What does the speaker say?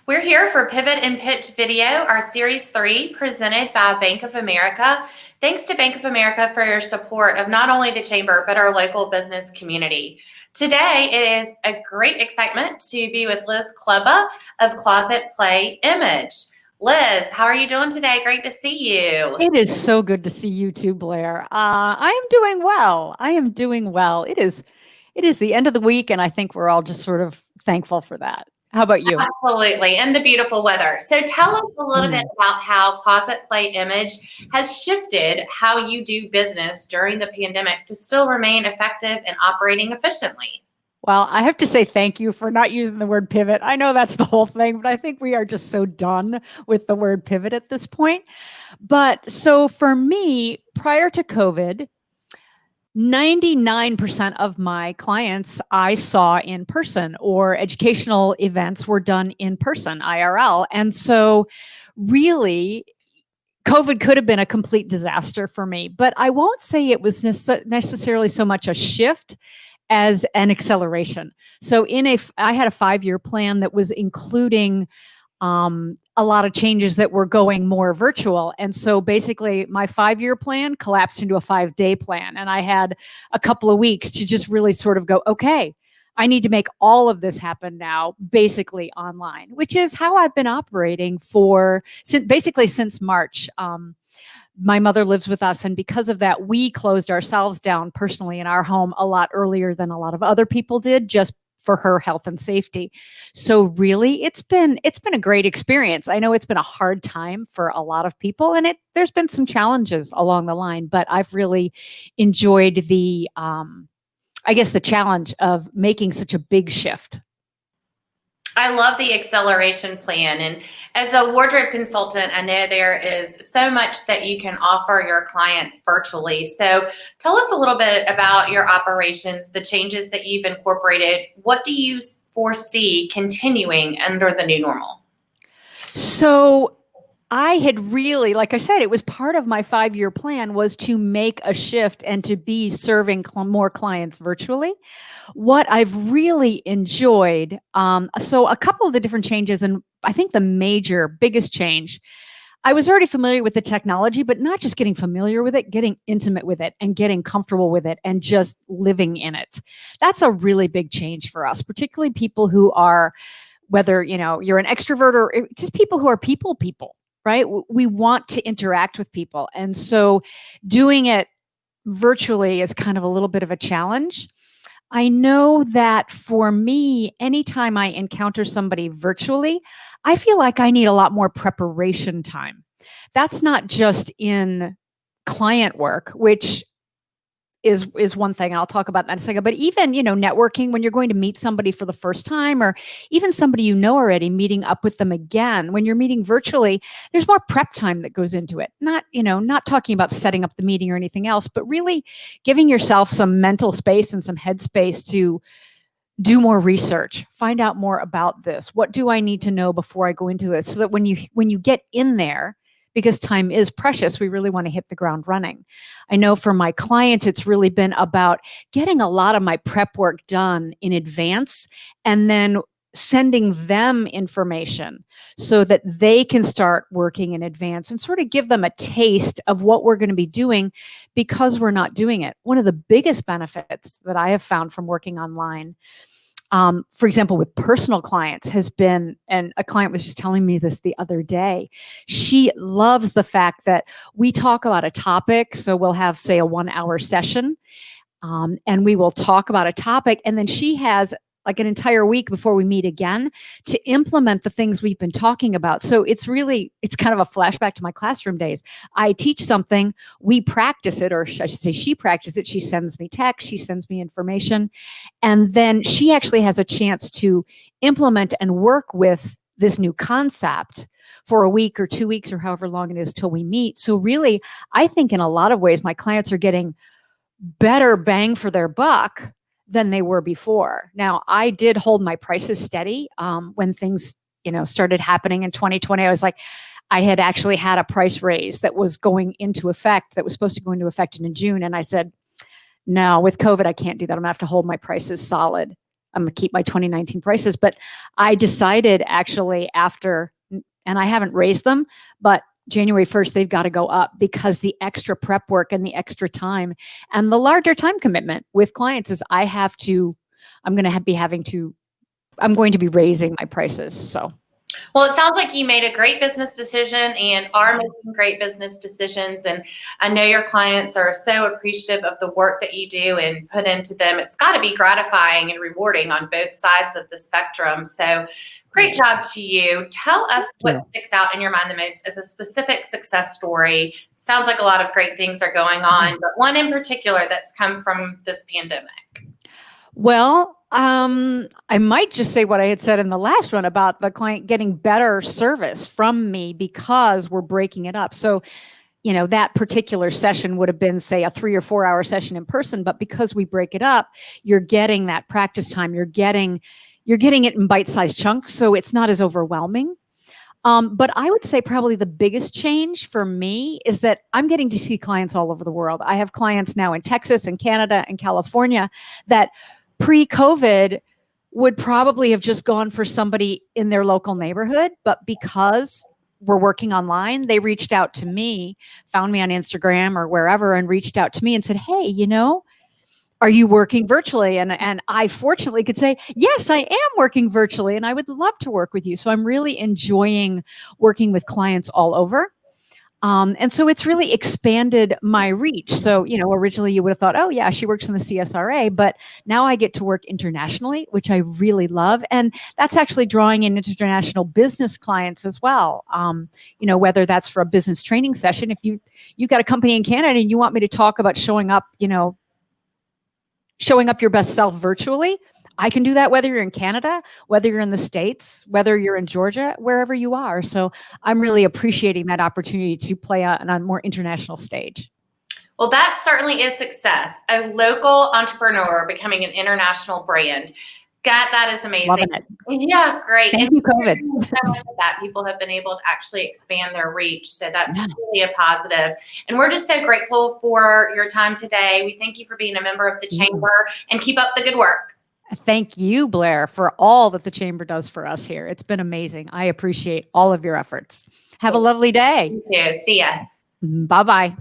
We're here for Pivot and Pitch Video, our Series 3, presented by Bank of America. Thanks to Bank of America for your support of not only the Chamber, but our local business community. Today, it is a great excitement to be with Liz Klebba of Closet Play Image. Liz, how are you doing today? Great to see you. It is so good to see you too, Blair. I am doing well. It is the end of the week, and I think we're all just sort of thankful for that. How about you? Absolutely, and the beautiful weather. So tell us a little bit about how Closet Play Image has shifted how you do business during the pandemic to still remain effective and operating efficiently. Well, I have to say thank you for not using the word pivot. I know that's the whole thing, but I think we are just so done with the word pivot at this point. But so for me, prior to COVID, 99% of my clients I saw in person, or educational events were done in person, IRL. And so really, COVID could have been a complete disaster for me, but I won't say it was necessarily so much a shift as an acceleration. So I had a 5-year plan that was including a lot of changes that were going more virtual. And so basically my 5-year plan collapsed into a 5-day plan. And I had a couple of weeks to just really sort of go, okay, I need to make all of this happen now, basically online, which is how I've been operating since March. My mother lives with us, and because of that, we closed ourselves down personally in our home a lot earlier than a lot of other people did, just for her health and safety. So really, it's been a great experience. I know it's been a hard time for a lot of people, and there's been some challenges along the line, but I've really enjoyed the challenge of making such a big shift. I love the acceleration plan. And as a wardrobe consultant, I know there is so much that you can offer your clients virtually. So tell us a little bit about your operations, the changes that you've incorporated. What do you foresee continuing under the new normal? So I had really, like I said, it was part of my 5-year plan was to make a shift and to be serving more clients virtually. What I've really enjoyed, so a couple of the different changes, and I think the biggest change, I was already familiar with the technology, but not just getting familiar with it, getting intimate with it and getting comfortable with it and just living in it. That's a really big change for us, particularly people who are, whether you're an extrovert or just people who are people, right? We want to interact with people. And so doing it virtually is kind of a little bit of a challenge. I know that for me, anytime I encounter somebody virtually, I feel like I need a lot more preparation time. That's not just in client work, which is one thing, and I'll talk about that in a second, but even, networking when you're going to meet somebody for the first time, or even somebody you know already, meeting up with them again. When you're meeting virtually, there's more prep time that goes into it. Not talking about setting up the meeting or anything else, but really giving yourself some mental space and some headspace to do more research, find out more about this. What do I need to know before I go into it? So that when you get in there, because time is precious, we really want to hit the ground running. I know for my clients, it's really been about getting a lot of my prep work done in advance and then sending them information so that they can start working in advance and sort of give them a taste of what we're going to be doing because we're not doing it. One of the biggest benefits that I have found from working online, for example, with personal clients has been, and a client was just telling me this the other day, she loves the fact that we talk about a topic. So we'll have, say, a 1-hour session, and we will talk about a topic. And then she has like an entire week before we meet again to implement the things we've been talking about. So it's kind of a flashback to my classroom days. I teach something, we practice it, or I should say she practices it. She sends me text, she sends me information. And then she actually has a chance to implement and work with this new concept for a week or 2 weeks or however long it is till we meet. So really, I think in a lot of ways, my clients are getting better bang for their buck than they were before. Now, I did hold my prices steady when things, started happening in 2020. I had actually had a price raise that was going into effect, that was supposed to go into effect in June. And I said, no, with COVID, I can't do that. I'm gonna have to hold my prices solid. I'm going to keep my 2019 prices. But I decided actually after, and I haven't raised them, but January 1st, they've got to go up because the extra prep work and the extra time and the larger time commitment with clients is I'm going to be raising my prices. So. Well, it sounds like you made a great business decision and are making great business decisions. And I know your clients are so appreciative of the work that you do and put into them. It's got to be gratifying and rewarding on both sides of the spectrum. So great job to you. Tell us what sticks out in your mind the most as a specific success story. Sounds like a lot of great things are going on, but one in particular that's come from this pandemic. Well, I might just say what I had said in the last one about the client getting better service from me because we're breaking it up. So, that particular session would have been, say, a 3 or 4 hour session in person, but because we break it up, you're getting that practice time. You're getting it in bite-sized chunks, so it's not as overwhelming. But I would say probably the biggest change for me is that I'm getting to see clients all over the world. I have clients now in Texas and Canada and California that pre-COVID would probably have just gone for somebody in their local neighborhood. But because we're working online, they reached out to me, found me on Instagram or wherever, and reached out to me and said, hey, are you working virtually? And I fortunately could say, yes, I am working virtually and I would love to work with you. So I'm really enjoying working with clients all over. And so it's really expanded my reach. So, originally you would have thought, oh yeah, she works in the CSRA, but now I get to work internationally, which I really love. And that's actually drawing in international business clients as well. Whether that's for a business training session, if you've got a company in Canada and you want me to talk about showing up your best self virtually, I can do that whether you're in Canada, whether you're in the States, whether you're in Georgia, wherever you are. So I'm really appreciating that opportunity to play on a more international stage. Well, that certainly is success. A local entrepreneur becoming an international brand. That is amazing. Loving it. Yeah, great. Thank you, COVID. So much of that people have been able to actually expand their reach. So that's really a positive. And we're just so grateful for your time today. We thank you for being a member of the Chamber and keep up the good work. Thank you, Blair, for all that the Chamber does for us here. It's been amazing. I appreciate all of your efforts. Have a lovely day. You too. See ya. Bye-bye.